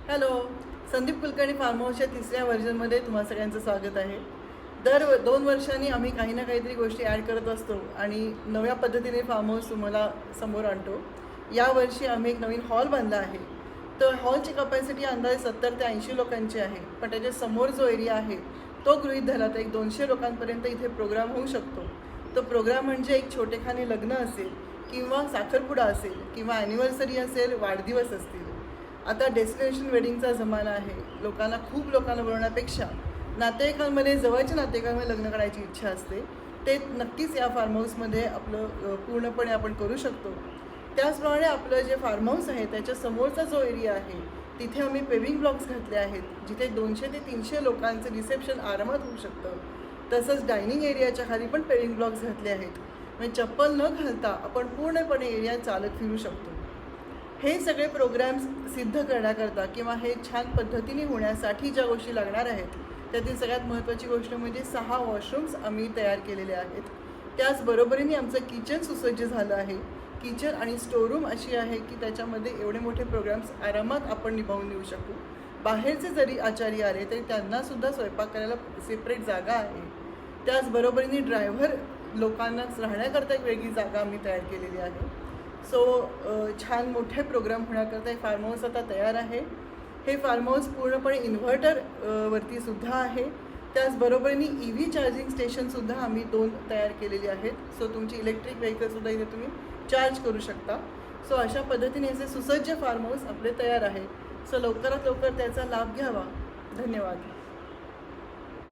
Hello, Sandeep Kulkarni form हाऊसच्या तिसऱ्या व्हर्जनमध्ये तुम्हा सगळ्यांचं स्वागत आहे. दर 2 वर्षांनी आम्ही काही ना काहीतरी गोष्टी ॲड करत असतो आणि नव्या पद्धतीने फार्म हाऊस तुम्हाला समोर आणतो. यावर्षी आम्ही एक नवीन हॉल बांधला आहे. तर हॉलची कपॅसिटी अंदाजे 70 ते 80 लोकांची आहे. पण त्याच्या समोर जो एरिया आहे तो गृहीत धरला तर एक 200 लोकांपर्यंत इथे प्रोग्राम होऊ शकतो. तो प्रोग्राम म्हणजे एक छोटेखाने लग्न असेल किंवा साखरपुडा असेल किंवा ॲनिव्हर्सरी असेल, वाढदिवस असतील. आता डेस्टिनेशन वेडिंगचा जमाना आहे. खूप लोकांना बोलवण्यापेक्षा नातेवाईकांमध्ये, जवळच्या नातेवाईकांमध्ये लग्न करायची इच्छा असते. ते नक्कीच या फार्म हाऊसमध्ये आपलं पूर्णपणे आपण करू शकतो. त्याचप्रमाणे आपलं जे फार्म हाऊस आहे त्याच्या समोरचा जो एरिया आहे तिथे आम्ही पेविंग ब्लॉक्स घातले आहेत, जिथे 200 ते 300 लोकांचं रिसेप्शन आरामात होऊ शकतं. तसंच डायनिंग एरियाच्या खाली पण पेविंग ब्लॉक्स घातले आहेत. म्हणजे चप्पल न घालता आपण पूर्णपणे एरिया चालत फिरू शकतो. हे सगळे प्रोग्रॅम्स सिद्ध करण्याकरता किंवा हे छान पद्धतीने होण्यासाठी ज्या गोष्टी लागणार आहेत त्यातील सगळ्यात महत्त्वाची गोष्ट म्हणजे 6 वॉशरूम्स आम्ही तयार केलेले आहेत. त्याचबरोबरीने आमचं किचन सुसज्ज झालं आहे. किचन आणि स्टोरूम अशी आहे की त्याच्यामध्ये एवढे मोठे प्रोग्राम्स आरामात आपण निभावून देऊ शकू. बाहेरचे जरी आचारी आले तरी त्यांनासुद्धा स्वयंपाक करायला सेपरेट जागा आहे. त्याचबरोबरीने ड्रायव्हर लोकांना राहण्याकरता एक वेगळी जागा आम्ही तयार केलेली आहे. छान मोठे प्रोग्राम होण्याकरता हे फार्म हाऊस आता तयार आहे. हे फार्म हाऊस पूर्णपणे इन्व्हर्टर वरती सुद्धा आहे. त्याचबरोबरीने EV चार्जिंग स्टेशनसुद्धा आम्ही 2 तयार केलेली आहेत. तुमची इलेक्ट्रिक व्हेकलसुद्धा इथे तुम्ही चार्ज करू शकता. अशा पद्धतीने असे सुसज्ज फार्म हाऊस आपले तयार आहे. लवकरात लवकर त्याचा लाभ घ्यावा. धन्यवाद.